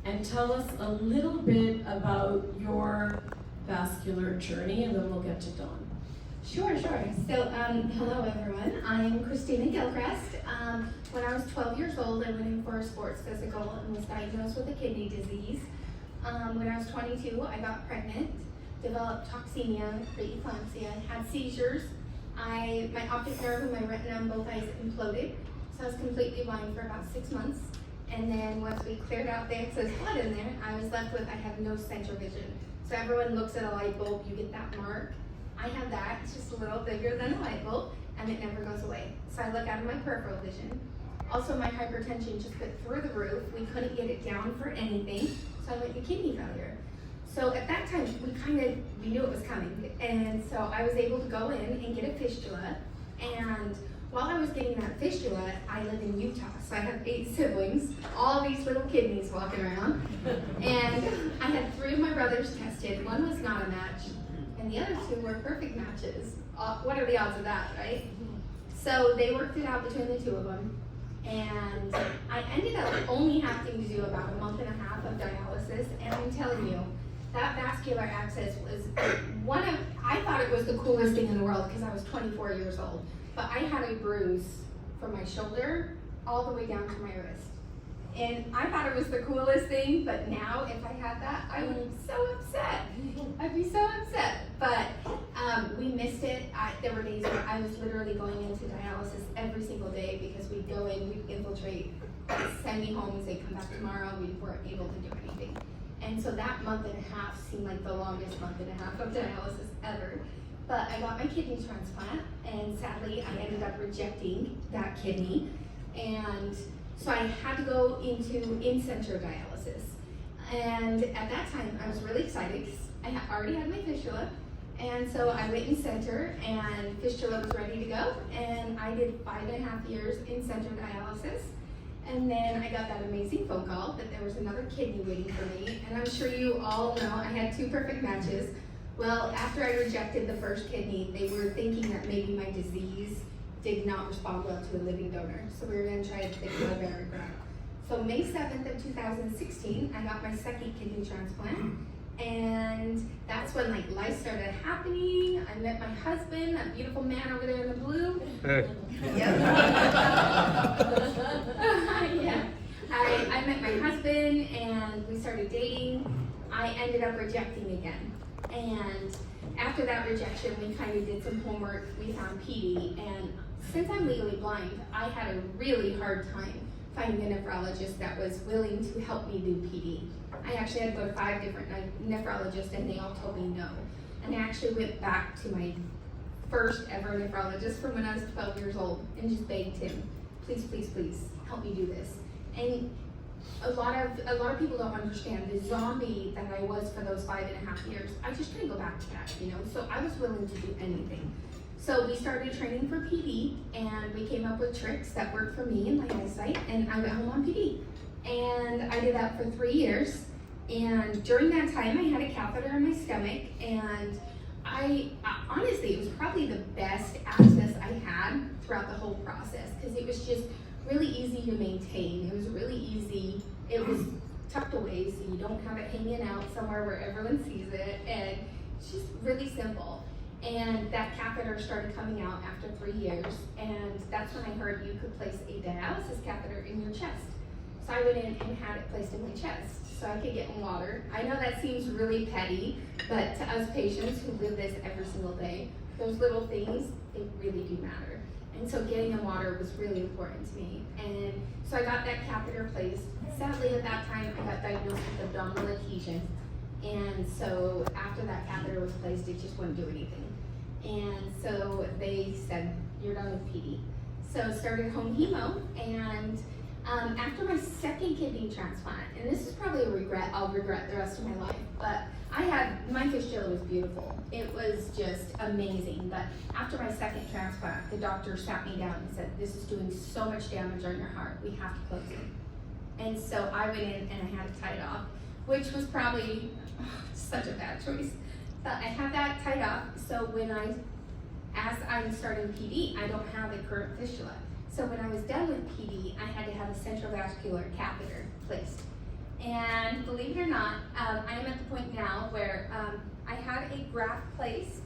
and tell us a little bit about your vascular journey, and then we'll get to Dawn. Sure. So, hello everyone. I'm Christina Gilchrist. When I was 12 years old, I went in for a sports physical and was diagnosed with a kidney disease. When I was 22, I got pregnant, developed toxemia, preeclampsia, had seizures. My optic nerve and my retina on both eyes imploded, so I was completely blind for about 6 months. And then once we cleared out the excess blood in there, I was left with, I have no center vision. So everyone looks at a light bulb, you get that mark. I have that, it's just a little bigger than a light bulb, and it never goes away. So I look out of my peripheral vision. Also, my hypertension just went through the roof. We couldn't get it down for anything, so I went to kidney failure. So at that time, we knew it was coming. And so I was able to go in and get a fistula. And while I was getting that fistula, I live in Utah, so I have 8 siblings, all these little kidneys walking around. And I had 3 of my brothers tested. 1 was not a match, and the other 2 were perfect matches. What are the odds of that, right? So they worked it out between the 2 of them. And I ended up only having to do about a month and a half of dialysis, and I'm telling you, that vascular access was I thought it was the coolest thing in the world because I was 24 years old. But I had a bruise from my shoulder all the way down to my wrist. And I thought it was the coolest thing, but now if I had that, I would be so upset. I'd be so upset. But we missed it. There were days where I was literally going into dialysis every single day because we'd go in, we'd infiltrate, send me home and say, come back tomorrow. We weren't able to do anything. And so that month and a half seemed like the longest month and a half of dialysis ever. But I got my kidney transplant, and sadly, I ended up rejecting that kidney. And so I had to go into in-center dialysis. And at that time, I was really excited because I already had my fistula. And so I went in-center, and fistula was ready to go. And I did 5.5 years in-center dialysis. And then I got that amazing phone call that there was another kidney waiting for me. And I'm sure you all know I had 2 perfect matches. Well, after I rejected the first kidney, they were thinking that maybe my disease did not respond well to a living donor. So we were going to try to take blood background. So May 7th of 2016, I got my second kidney transplant. And that's when life started happening. I met my husband, that beautiful man over there in the blue. Hey. Yeah. I met my husband and we started dating. I ended up rejecting again. And after that rejection, we kind of did some homework. We found PD, and since I'm legally blind, I had a really hard time finding a nephrologist that was willing to help me do PD. I actually had to go to 5 different nephrologists, and they all told me no. And I actually went back to my first ever nephrologist from when I was 12 years old and just begged him, please, please, please, help me do this. And a lot of people don't understand the zombie that I was for those 5.5 years. I just couldn't go back to that, So I was willing to do anything. So we started training for PD, and we came up with tricks that worked for me and my eyesight, and I went home on PD. And I did that for 3 years. And during that time, I had a catheter in my stomach, and I honestly, it was probably the best access I had throughout the whole process because it was just really easy to maintain. It was really easy. It was tucked away so you don't have it hanging out somewhere where everyone sees it, and it's just really simple. And that catheter started coming out after 3 years, and that's when I heard you could place a dialysis catheter in your chest. So I went in and had it placed in my chest so I could get in water. I know that seems really petty, but to us patients who live this every single day, those little things, they really do matter. And so getting in water was really important to me. And so I got that catheter placed. Sadly, at that time, I got diagnosed with abdominal adhesion. And so after that catheter was placed, it just wouldn't do anything. And so they said, you're done with PD. So started home hemo, and after my second kidney transplant, and this is probably a regret, I'll regret the rest of my life, but my fistula was beautiful. It was just amazing. But after my second transplant, the doctor sat me down and said, this is doing so much damage on your heart, we have to close it. And so I went in and I had it tied off, which was probably such a bad choice. But I had that tied off, so as I'm starting PD, I don't have a current fistula. So when I was done with PD, I had to have a central vascular catheter placed. And believe it or not, I am at the point now where I had a graft placed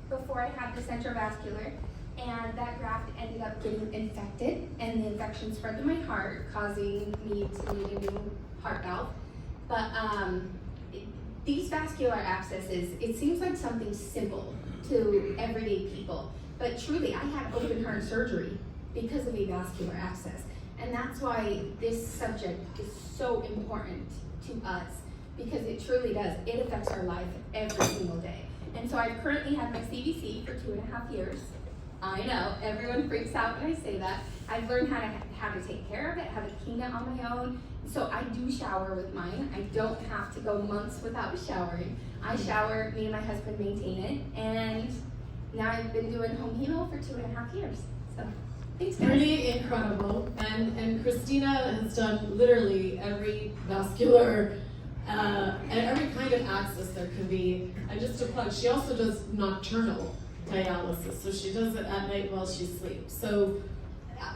before I had the central vascular, and that graft ended up getting infected, and the infection spread to my heart, causing me to need a new heart valve. But these vascular abscesses, it seems like something simple to everyday people, but truly I had open heart surgery because of a vascular abscess. And that's why this subject is so important to us, because it truly does. It affects our life every single day. And so I've currently had my CVC for 2.5 years. I know, everyone freaks out when I say that. I've learned how to take care of it, how to clean it on my own. So I do shower with mine. I don't have to go months without showering. I shower, me and my husband maintain it, and now I've been doing home hemo for 2.5 years. So thanks, guys. Pretty incredible. And Christina has done literally every vascular and every kind of access there can be. And just to plug, she also does nocturnal dialysis, so she does it at night while she sleeps. So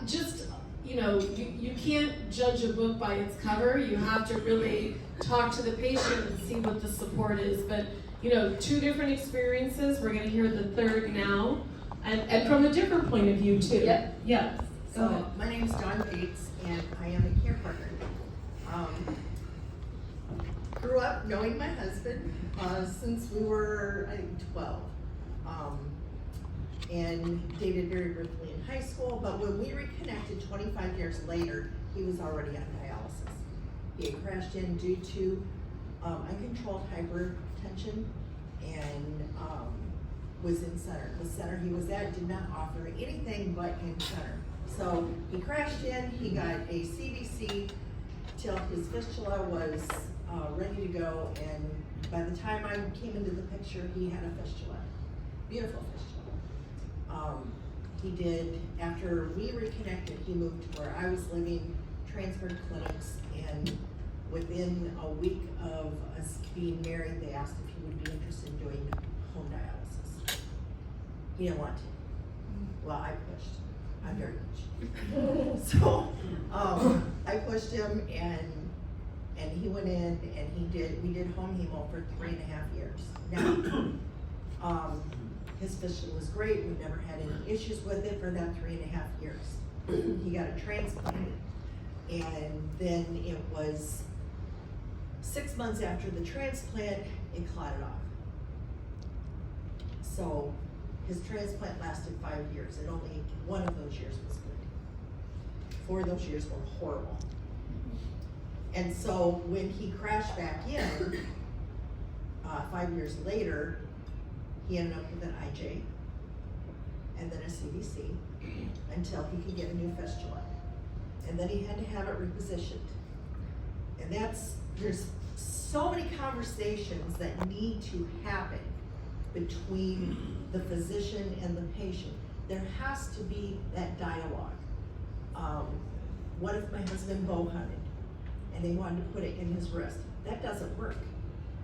just, you can't judge a book by its cover. You have to really talk to the patient and see what the support is. But 2 different experiences. We're going to hear the third now, and from a different point of view too. Yep. Yeah. So my name is Bates, and I am a care partner. Grew up knowing my husband since we were, I think, 12. And dated very briefly in high school, but when we reconnected 25 years later, he was already on dialysis. He had crashed in due to uncontrolled hypertension and was in center. The center he was at did not offer anything but in center. So he crashed in, he got a CVC till his fistula was ready to go, and by the time I came into the picture, he had a fistula, beautiful fistula. He did, after we reconnected, he moved to where I was living, transferred clinics, and within a week of us being married, they asked if he would be interested in doing home dialysis. He didn't want to. Well, I pushed. I'm very pushy. So I pushed him, and he went in, and we did home hemo for 3.5 years. Now, his fistula was great. We never had any issues with it for that 3.5 years. He got a transplant, and then it was 6 months after the transplant, it clotted off. So his transplant lasted 5 years, and only one of those years was good. 4 of those years were horrible. And so when he crashed back in, 5 years later, he ended up with an IJ and then a CVC until he could get a new fistula. And then he had to have it repositioned. And there's so many conversations that need to happen between the physician and the patient. There has to be that dialogue. What if my husband bow hunted and they wanted to put it in his wrist? That doesn't work.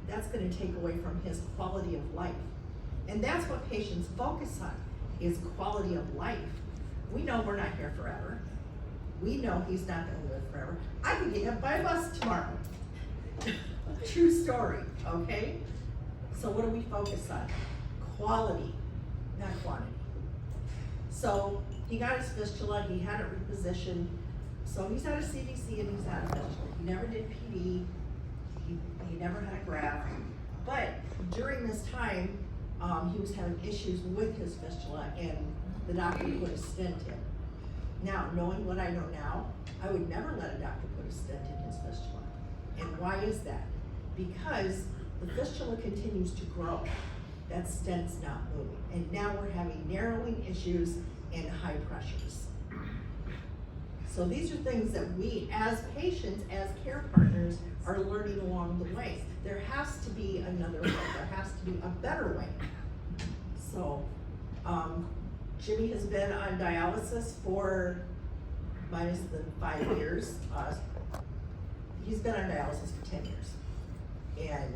That's going to take away from his quality of life. And that's what patients focus on, is quality of life. We know we're not here forever. We know he's not going to live forever. I could get hit by a bus tomorrow. True story, okay? So what do we focus on? Quality, not quantity. So he got his fistula, he had it repositioned. So he's had a CVC and he's had a fistula. He never did PD, he never had a graft. But during this time, he was having issues with his fistula, and the doctor put a stent in. Now, knowing what I know now, I would never let a doctor put a stent in his fistula. And why is that? Because the fistula continues to grow. That stent's not moving. And now we're having narrowing issues and high pressures. So these are things that we, as patients, as care partners, are learning along the way. There has to be another way. There has to be a better way. So, Jimmie has been on dialysis for minus the 5 years. He's been on dialysis for 10 years. And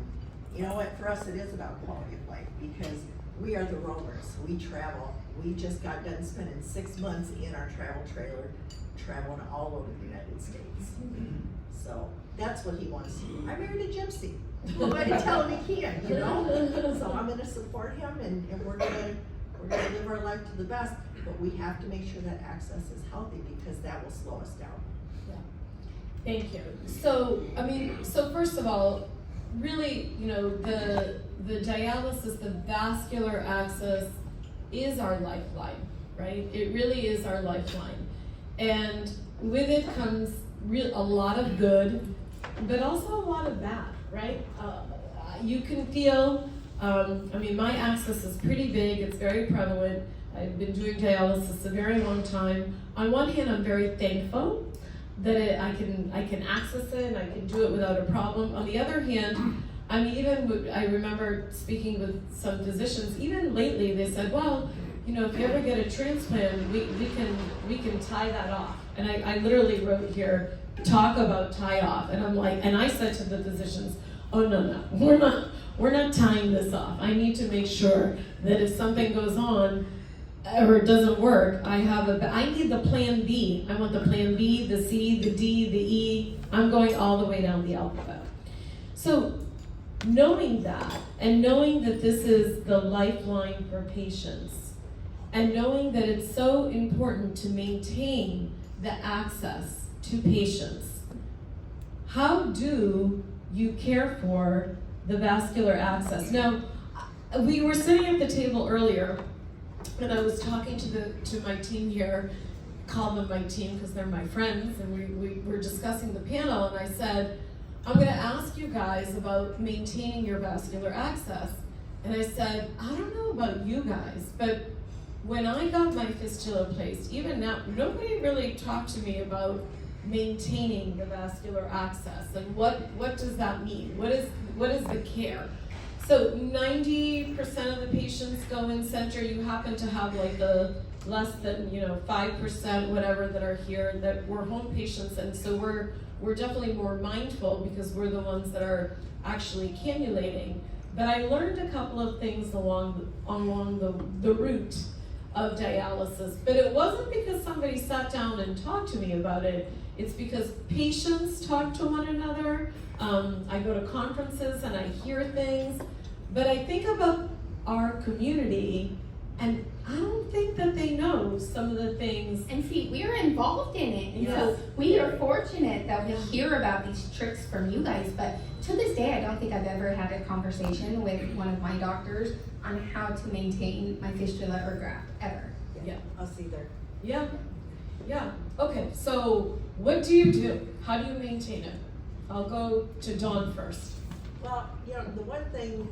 you know what, for us it is about quality of life, because we are the roamers. We travel. We just got done spending 6 months in our travel trailer, traveling all over the United States. So that's what he wants to do. I married a gypsy. Who am I to tell him he can't, you know? So I'm gonna support him and we're gonna live our life to the best, but we have to make sure that access is healthy because that will slow us down. Thank you. So, I mean, so first of all, really, you know, the dialysis, the vascular access is our lifeline, right? It really is our lifeline. And with it comes a lot of good, but also a lot of bad, right? You can feel, I mean, my access is pretty big, it's very prevalent. I've been doing dialysis a very long time. On one hand, I'm very thankful that I can access it and I can do it without a problem. On the other hand, I remember speaking with some physicians, even lately, they said, well, you know, if you ever get a transplant, we can tie that off. And I literally wrote here, talk about tie off. And I'm like, and I said to the physicians, oh no, we're not tying this off. I need to make sure that if something goes on, or it doesn't work, I need the plan B. I want the plan B, the C, the D, the E. I'm going all the way down the alphabet. So knowing that, and knowing that this is the lifeline for patients, and knowing that it's so important to maintain the access to patients, how do you care for the vascular access? Now, we were sitting at the table earlier, and I was talking to my team here, call them my team because they're my friends, and we were discussing the panel, and I said, I'm gonna ask you guys about maintaining your vascular access. And I said, I don't know about you guys, but when I got my fistula placed, even now, nobody really talked to me about maintaining the vascular access, and what does that mean? What is the care? So 90% of the patients go in center. You happen to have like the less than 5%, whatever, that are here that we're home patients, and so we're definitely more mindful because we're the ones that are actually cannulating. But I learned a couple of things along the route of dialysis. But it wasn't because somebody sat down and talked to me about it. It's because patients talk to one another. I go to conferences and I hear things. But I think about our community, and I don't think that they know some of the things. And see, we're involved in it, and so we are fortunate that we hear about these tricks from you guys, but to this day, I don't think I've ever had a conversation with one of my doctors on how to maintain my fistula or graft, ever. Yeah, us either. Yeah. Okay, so what do you do? How do you maintain it? I'll go to Dawn first. Well, the one thing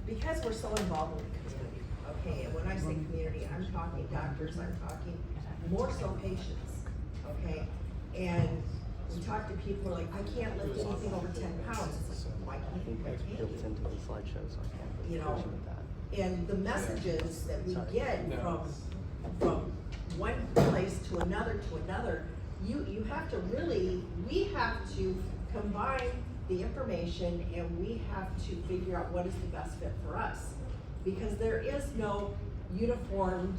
because we're so involved in the community, okay, and when I say community, I'm talking doctors, I'm talking more so patients, okay? And we talk to people who are like, I can't lift anything over 10 pounds. It's like, why can't you? Built into the slideshow, so I can't You know, with that. And the messages that we get from one place to another, you have to really, we have to combine the information and we have to figure out what is the best fit for us. Because there is no uniform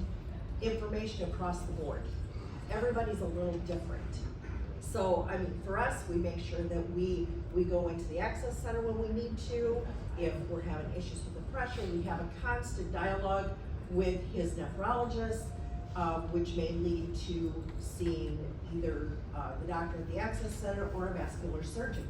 information across the board. Everybody's a little different. So, I mean, for us, we make sure that we go into the access center when we need to. If we're having issues with the pressure, we have a constant dialogue with his nephrologist, which may lead to seeing either the doctor at the access center or a vascular surgeon.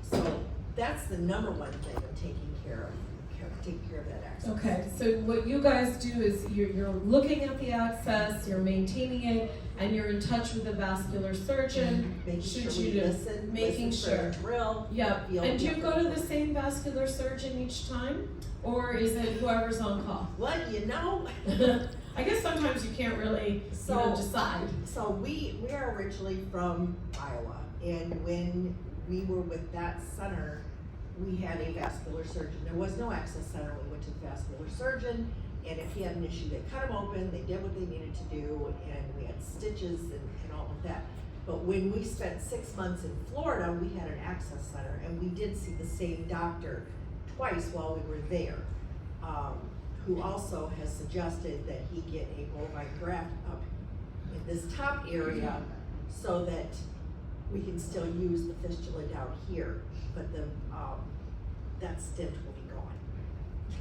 So that's the number one thing of taking care of that access. Okay, so what you guys do is you're looking at the access, you're maintaining it, and you're in touch with the vascular surgeon. Making Should sure you we do- listen, making listen sure. for a drill. Yeah, feel- and do you go to the same vascular surgeon each time? Or is it whoever's on call? Well, I guess sometimes you can't really decide. So we are originally from Iowa, and when we were with that center, we had a vascular surgeon. There was no access center. We went to the vascular surgeon, and if he had an issue, they cut him open, they did what they needed to do, and we had stitches and all of that. But when we spent 6 months in Florida, we had an access center, and we did see the same doctor twice while we were there, who also has suggested that he get a bovine graft up in this top area so that we can still use the fistula down here, but the, that stent will be gone.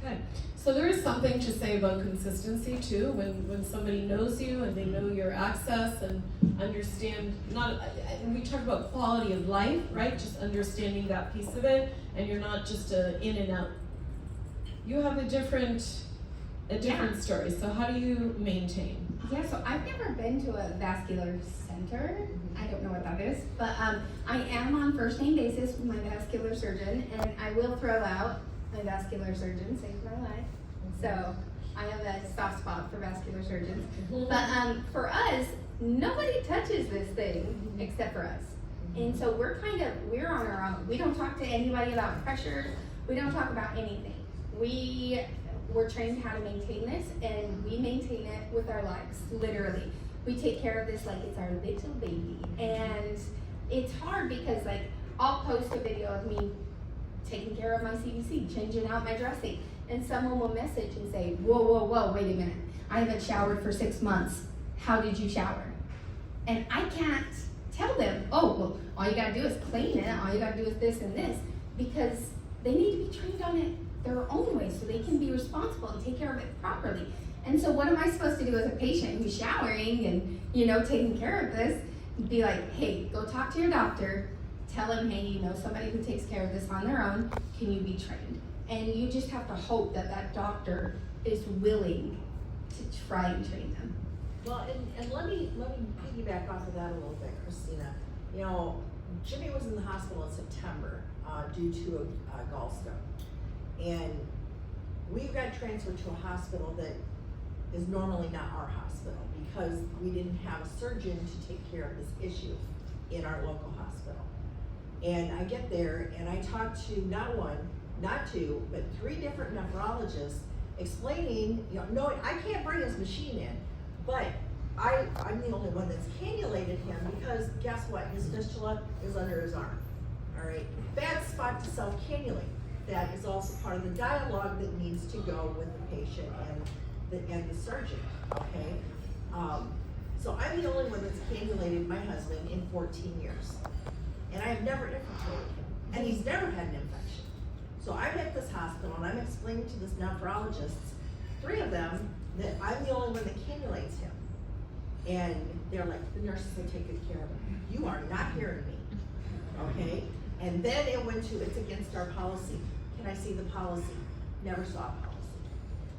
Okay, so there is something to say about consistency too, when somebody knows you and they know your access and understand, we talk about quality of life, right? Just understanding that piece of it, and you're not just a in and out. You have a different story, so how do you maintain? Yeah, so I've never been to a vascular center. I don't know what that is, but I am on first name basis with my vascular surgeon, and I will throw out my vascular surgeon saved my life. So I have a soft spot for vascular surgeons. But for us, nobody touches this thing except for us. And so we're on our own. We don't talk to anybody about pressure. We don't talk about anything. We're trained how to maintain this, and we maintain it with our lives, literally. We take care of this like it's our little baby. And it's hard because I'll post a video of me taking care of my CBC, changing out my dressing, and someone will message and say, whoa, wait a minute. I haven't showered for 6 months. How did you shower? And I can't tell them, oh, well, all you gotta do is clean it, all you gotta do is this and this, because they need to be trained on it their own way so they can be responsible and take care of it properly. And so what am I supposed to do as a patient who's showering and, taking care of this? Be like, hey, go talk to your doctor, tell him, hey, somebody who takes care of this on their own, can you be trained? And you just have to hope that that doctor is willing to try and train them. Well, and let me piggyback off of that a little bit, Christina. Jimmie was in the hospital in September due to a gallstone. And we got transferred to a hospital that is normally not our hospital because we didn't have a surgeon to take care of this issue in our local hospital. And I get there and I talk to not one, not two, but 3 different nephrologists explaining, no, I can't bring his machine in, but I'm the only one that's cannulated him because guess what? His fistula is under his arm. All right, bad spot to self-cannulate. That is also part of the dialogue that needs to go with the patient and the surgeon, okay? So I'm the only one that's cannulated my husband in 14 years. And I have never infiltrated him, and he's never had an infection. So I'm at this hospital, and I'm explaining to this nephrologist, 3 of them, that I'm the only one that cannulates him. And they're like, the nurses will take good care of him. You are not hearing me, okay? And then it went to, it's against our policy. Can I see the policy? Never saw a policy.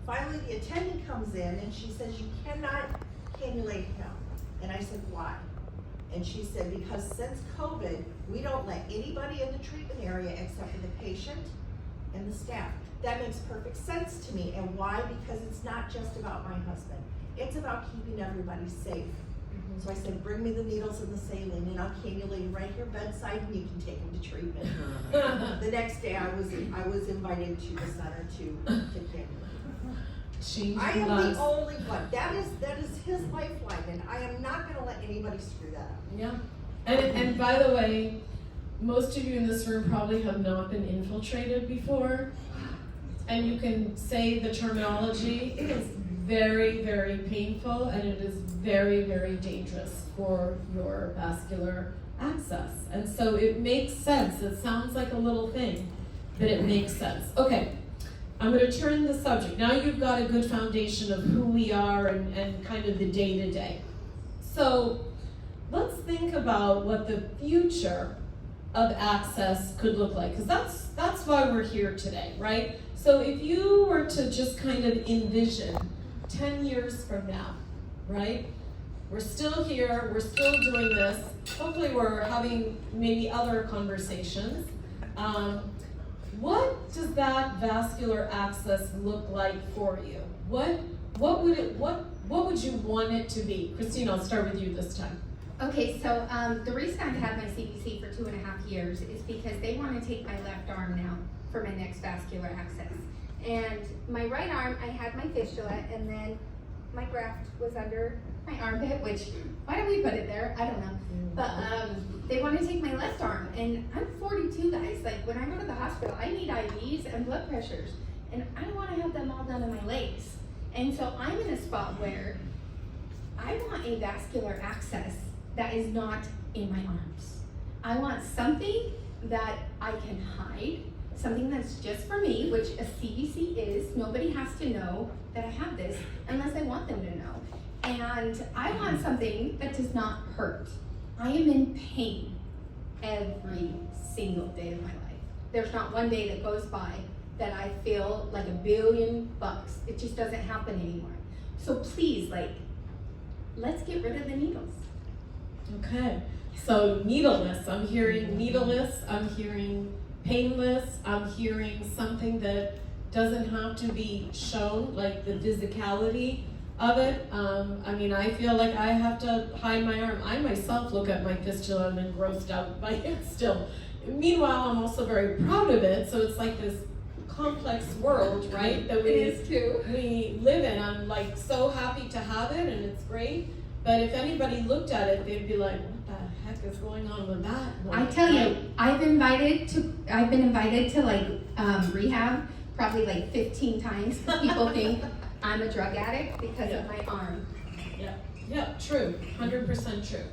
Finally, the attendant comes in and she says, you cannot cannulate him. And I said, why? And she said, because since COVID, we don't let anybody in the treatment area except for the patient and the staff. That makes perfect sense to me. And why? Because it's not just about my husband. It's about keeping everybody safe. So I said, bring me the needles and the saline and I'll cannulate right here bedside and you can take him to treatment. The next day I was invited to the center to cannulate. I am the only one. That is his lifeline and I am not gonna let anybody screw that up. Yeah. And by the way, most of you in this room probably have not been infiltrated before. And you can say the terminology. It is very, very painful and it is very, very dangerous for your vascular access. And so it makes sense. It sounds like a little thing, but it makes sense. Okay, I'm going to turn the subject. Now you've got a good foundation of who we are and kind of the day-to-day. So let's think about what the future of access could look like, because that's why we're here today, right? So if you were to just kind of envision 10 years from now, right? We're still here, we're still doing this. Hopefully we're having maybe other conversations. What does that vascular access look like for you? What would you want it to be? Christina, I'll start with you this time. Okay, so the reason I've had my CBC for 2.5 years is because they want to take my left arm now for my next vascular access. And my right arm, I had my fistula, and then my graft was under my armpit, which, why don't we put it there? I don't know. But they want to take my left arm, and I'm 42, guys. Like, when I go to the hospital, I need IVs and blood pressures, and I don't want to have them all done on my legs. And so I'm in a spot where I want a vascular access that is not in my arms. I want something that I can hide, something that's just for me, which a CBC is. Nobody has to know that I have this unless I want them to know. And I want something that does not hurt. I am in pain every single day of my life. There's not one day that goes by that I feel like $1 billion. It just doesn't happen anymore. So please, let's get rid of the needles. Okay, so needleless, I'm hearing needleless, I'm hearing painless, I'm hearing something that doesn't have to be shown, like the physicality of it. I mean, I feel like I have to hide my arm. I myself look at my fistula and I'm grossed out by it still. Meanwhile, I'm also very proud of it, so it's like this complex world, right, that we live in. I'm like so happy to have it and it's great, but if anybody looked at it, they'd be like, what the heck is going on with that one? I tell you, I've been invited to rehab probably 15 times because people think I'm a drug addict because of my arm. Yeah, true, 100% true.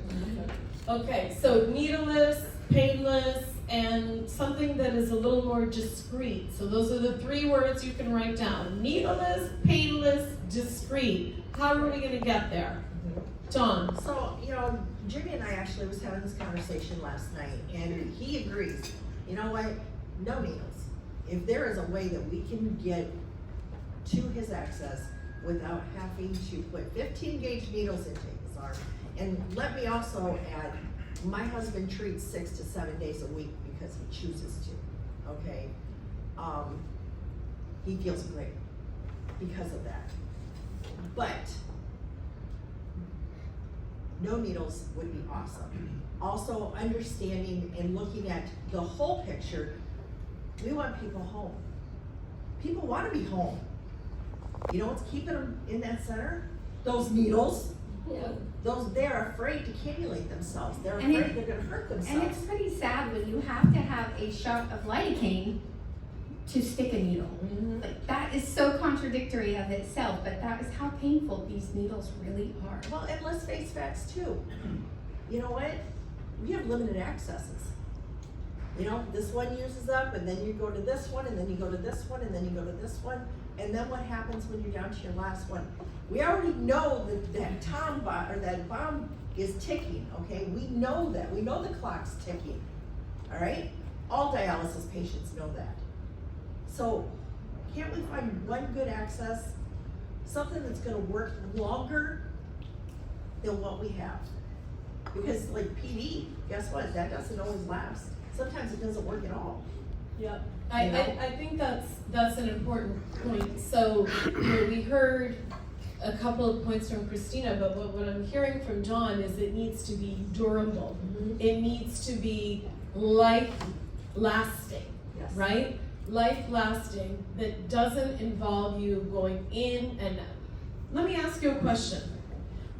Okay, so needleless, painless, and something that is a little more discreet. So those are the 3 words you can write down. Needleless, painless, discreet. How are we gonna get there? Dawn. So, Jimmie and I actually was having this conversation last night, and he agrees. You know what? No needles. If there is a way that we can get to his access without having to put 15 gauge needles into his arm. And let me also add, my husband treats 6 to 7 days a week because he chooses to, okay? He feels great because of that. But no needles would be awesome. Also, understanding and looking at the whole picture, we want people home. People want to be home. You know what's keeping them in that center? Those needles. Yeah. They're afraid to cannulate themselves. They're afraid they're going to hurt themselves. And it's pretty sad when you have to have a shot of lidocaine to stick a needle. Mm-hmm. That is so contradictory of itself, but that is how painful these needles really are. Well, and let's face facts too. You know what? We have limited accesses. This one uses up, and then you go to this one, and then you go to this one, and then you go to this one, and then what happens when you're down to your last one? We already know that bomb is ticking, okay? We know that. We know the clock's ticking, all right? All dialysis patients know that. So can't we find one good access, something that's gonna work longer than what we have? Because PD, guess what? That doesn't always last. Sometimes it doesn't work at all. Yeah, I think that's an important point. So we heard a couple of points from Christina, but what I'm hearing from Dawn is it needs to be durable. Mm-hmm. It needs to be life lasting, Yes. right? Life lasting that doesn't involve you going in and out. Let me ask you a question.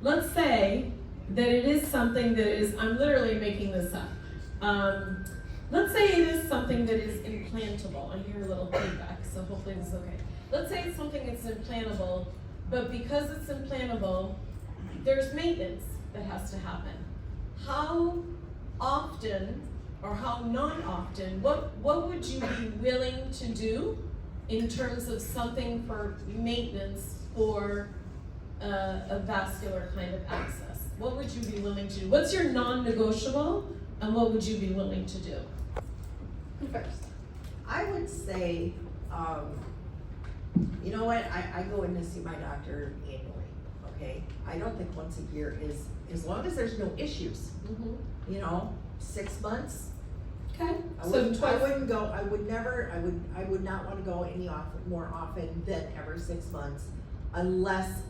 Let's say that it is something that is, I'm literally making this up. Let's say it is something that is implantable. I hear a little feedback, so hopefully this is okay. Let's say it's something that's implantable, but because it's implantable, there's maintenance that has to happen. How often, or how not often, what would you be willing to do in terms of something for maintenance for a vascular kind of access? What would you be willing to do? What's your non-negotiable, and what would you be willing to do? First. I would say, you know what, I go in to see my doctor annually, okay? I don't think once a year is, as long as there's no issues, 6 months. Okay, I so wouldn't go, I would not wanna go any more often than every 6 months unless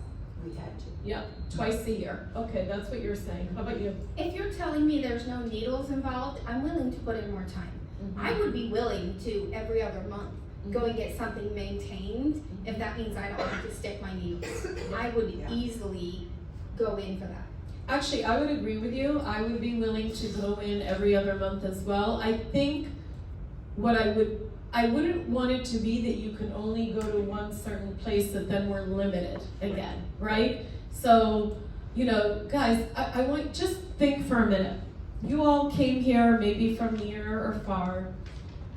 we had to. Yep, twice a year. Okay, that's what you're saying. How about you? If you're telling me there's no needles involved, I'm willing to put in more time. I would be willing to every other month go and get something maintained if that means I don't have to stick my needles. I would easily go in for that. Actually, I would agree with you. I would be willing to go in every other month as well. I think what I wouldn't want it to be that you can only go to one certain place that then we're limited again, right? So you know, guys, I want, just think for a minute. You all came here maybe from near or far,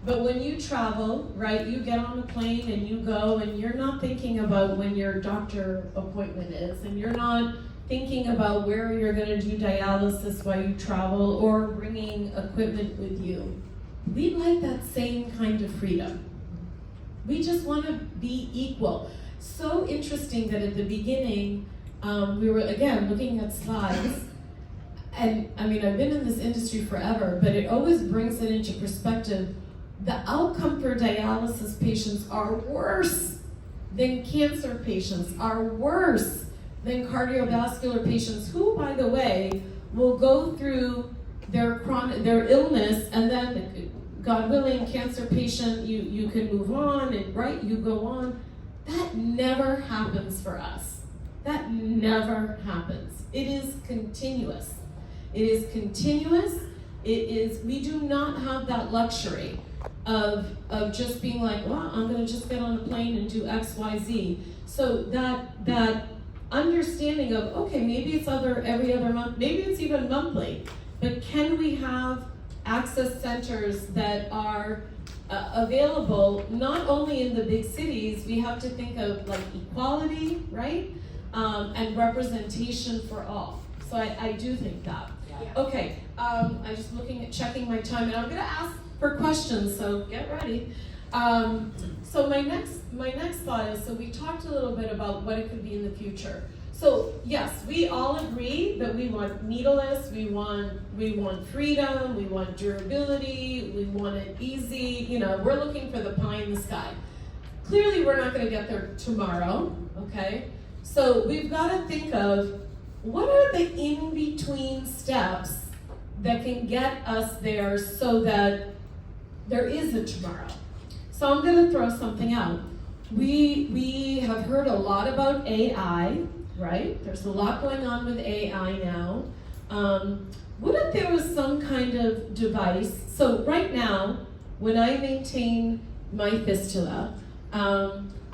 but when you travel, right, you get on a plane and you go, and you're not thinking about when your doctor appointment is, and you're not thinking about where you're gonna do dialysis while you travel or bringing equipment with you. We like that same kind of freedom. We just wanna be equal. So interesting that at the beginning, we were, again, looking at slides, and I mean, I've been in this industry forever, but it always brings it into perspective. The outcome for dialysis patients are worse than cancer patients, are worse than cardiovascular patients, who, by the way, will go through their illness, and then, God willing, cancer patient, you can move on, and right, you go on. That never happens for us. That never happens. It is continuous. It is continuous. It is, we do not have that luxury of just being like, well, I'm gonna just get on a plane and do X, Y, Z. So that understanding of, okay, maybe it's every other month, maybe it's even monthly, but can we have access centers that are available not only in the big cities? We have to think of like equality, right? And representation for all. So I do think that. Yeah. Okay, I'm just checking my time, and I'm gonna ask for questions, so get ready. So my next thought is, so we talked a little bit about what it could be in the future. So yes, we all agree that we want needleless, we want freedom, we want durability, we want it easy, you know, we're looking for the pie in the sky. Clearly we're not gonna get there tomorrow, okay? So we've gotta think of, what are the in-between steps that can get us there so that there is a tomorrow? So I'm gonna throw something out. We have heard a lot about AI, right? There's a lot going on with AI now. What if there was some kind of device? So right now, when I maintain my fistula,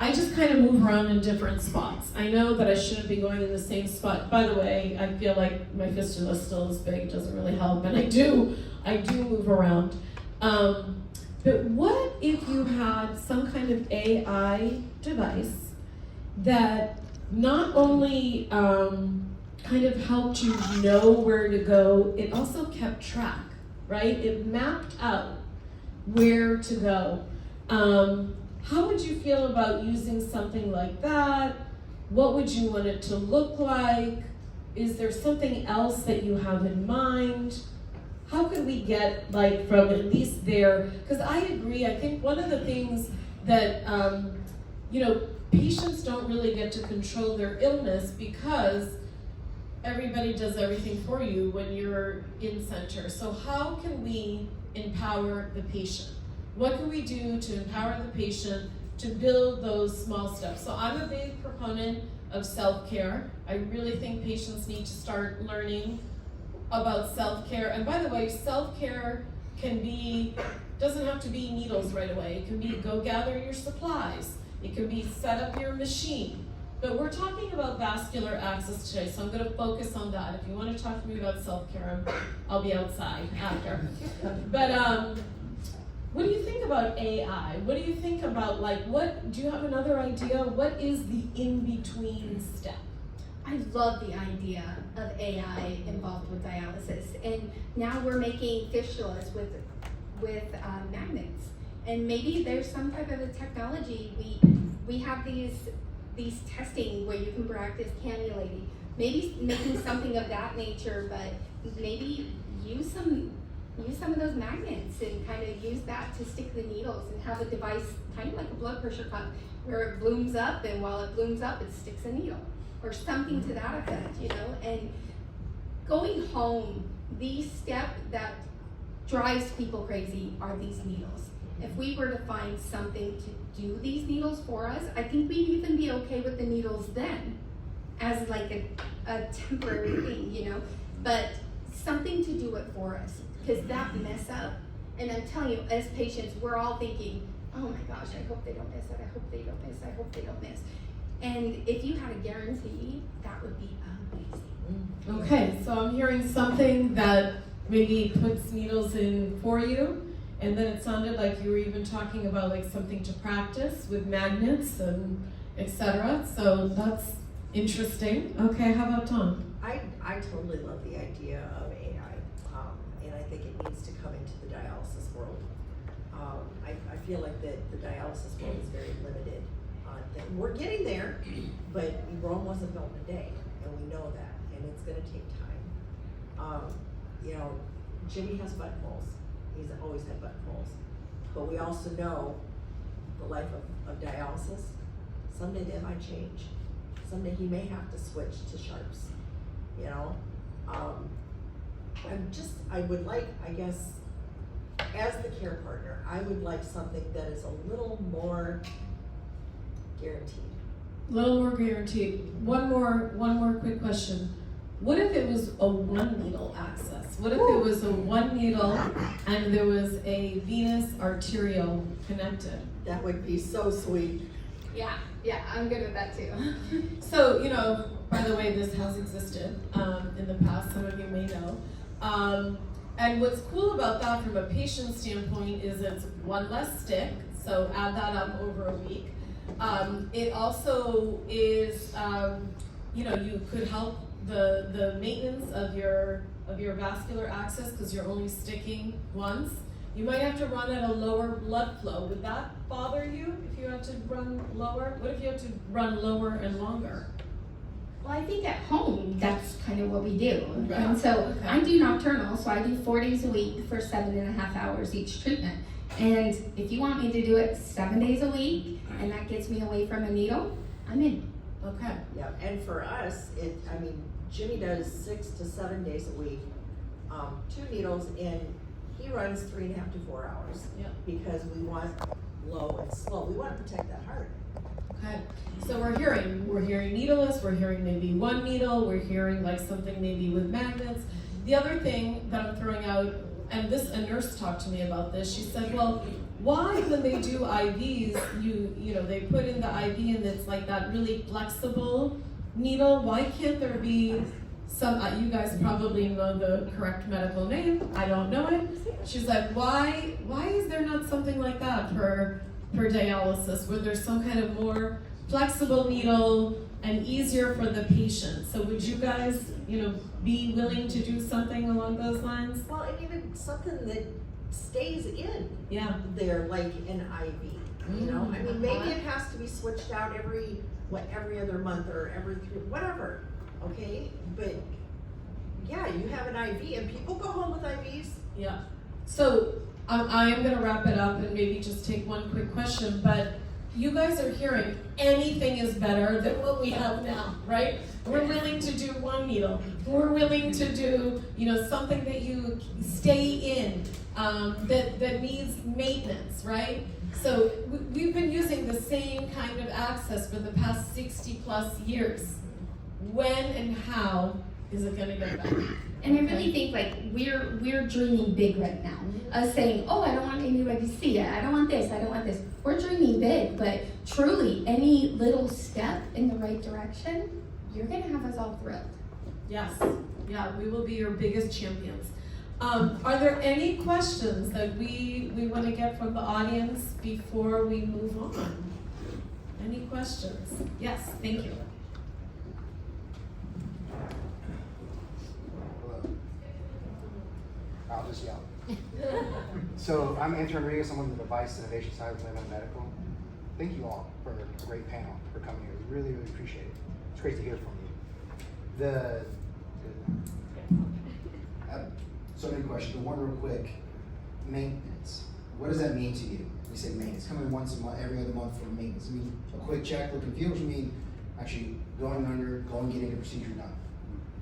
I just kind of move around in different spots. I know that I shouldn't be going in the same spot. By the way, I feel like my fistula is still as big, it doesn't really help, and I do move around. But what if you had some kind of AI device that not only kind of helped you know where to go, it also kept track, right? It mapped out where to go. How would you feel about using something like that? What would you want it to look like? Is there something else that you have in mind? How could we get like from at least there? Because I agree, I think one of the things that, you know, patients don't really get to control their illness because everybody does everything for you when you're in center. So how can we empower the patient? What can we do to empower the patient to build those small steps? So I'm a big proponent of self-care. I really think patients need to start learning about self-care. And by the way, self-care doesn't have to be needles right away. It can be go gather your supplies. It can be set up your machine. But we're talking about vascular access today, so I'm gonna focus on that. If you wanna talk to me about self-care, I'll be outside after. But what do you think about AI? What do you think about, like, do you have another idea? What is the in-between step? I love the idea of AI involved with dialysis, and now we're making fistulas with magnets, and maybe there's some type of a technology. We have these testing where you can practice cannulating, maybe making something of that nature, but maybe use some of those magnets and kind of use that to stick the needles and have a device kind of like a blood pressure cuff where it blooms up, and while it blooms up, it sticks a needle or something to that effect, you know. And going home, the step that drives people crazy are these needles. If we were to find something to do these needles for us, I think we'd even be okay with the needles then as like a temporary thing, you know, but something to do it for us, because that mess up, and I'm telling you, as patients, we're all thinking, oh my gosh, I hope they don't miss it, I hope they don't miss, I hope they don't miss. And if you had a guarantee, that would be amazing. Okay, so I'm hearing something that maybe puts needles in for you, and then it sounded like you were even talking about like something to practice with magnets and etc. So that's interesting. Okay, how about Tom? I totally love the idea of AI, and I think it needs to come into the dialysis world. I feel like the dialysis world is very limited on things. We're getting there, but Rome wasn't built in a day, and we know that, and it's gonna take time. You know, Jimmie has buttonholes. He's always had buttonholes. But we also know the life of dialysis. Someday that might change. Someday he may have to switch to sharps, you know? I would like, I guess, as the care partner, I would like something that is a little more guaranteed. A little more guaranteed. One more quick question. What if it was a one needle access? What if it was a one needle and there was a venous arterial connected? That would be so sweet. Yeah, I'm good with that too. So, you know, by the way, this has existed in the past, some of you may know. And what's cool about that from a patient standpoint is it's one less stick, so add that up over a week. It also is, you know, you could help the maintenance of your vascular access because you're only sticking once. You might have to run at a lower blood flow. Would that bother you if you had to run lower? What if you had to run lower and longer? Well, I think at home, that's kind of what we do. Right. And so Okay. I do nocturnal, so I do 4 days a week for 7.5 hours each treatment. And if you want me to do it 7 days a week, and that gets me away from a needle, I'm in. Okay. Yeah, and for us, Jimmie does 6 to 7 days a week, 2 needles, and he runs 3.5 to 4 hours. Yep. Because we want low and slow. We want to protect that heart. Okay, so we're hearing needleless, we're hearing maybe one needle, we're hearing like something maybe with magnets. The other thing that I'm throwing out, and a nurse talked to me about this, she said, well, why when they do IVs, you know, they put in the IV and it's like that really flexible needle, why can't there be some, you guys probably know the correct medical name, I don't know it. She's like, why is there not something like that for dialysis, where there's some kind of more flexible needle and easier for the patient? So would you guys, you know, be willing to do something along those lines? Well, and even something that stays in Yeah. there, like an IV, you know? I mean, maybe it has to be switched out every other month or every 3, whatever, okay? But yeah, you have an IV, and people go home with IVs. Yeah. So I am going to wrap it up and maybe just take one quick question, but you guys are hearing anything is better than what we have now, right? We're willing to do one needle. We're willing to do, you know, something that you stay in, that needs maintenance, right? So we've been using the same kind of access for the past 60 plus years. When and how is it going to get better? And I really think like we're dreaming big right now. Us saying, oh, I don't want anybody to see it. I don't want this. I don't want this. We're dreaming big, but truly, any little step in the right direction, you're gonna have us all thrilled. Yes. Yeah, we will be your biggest champions. Are there any questions that we want to get from the audience before we move on? Any questions? Yes, thank you. I'll just yell. So I'm Anthony Rodriguez. I'm on the device innovation side of Plano Medical. Thank you all for a great panel, for coming here. We really, really appreciate it. It's great to hear from you. I have so many questions, but one real quick. Maintenance. What does that mean to you? We say maintenance. Coming once a month, every other month for maintenance. I mean, a quick check, look and feel. What you mean actually going under, going getting the procedure done?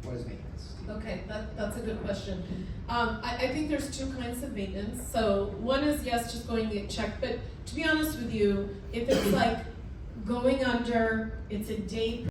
What is maintenance? Okay, that's a good question. I think there's 2 kinds of maintenance. So one is, yes, just going to get checked. But to be honest with you, if it's like going under, it's a day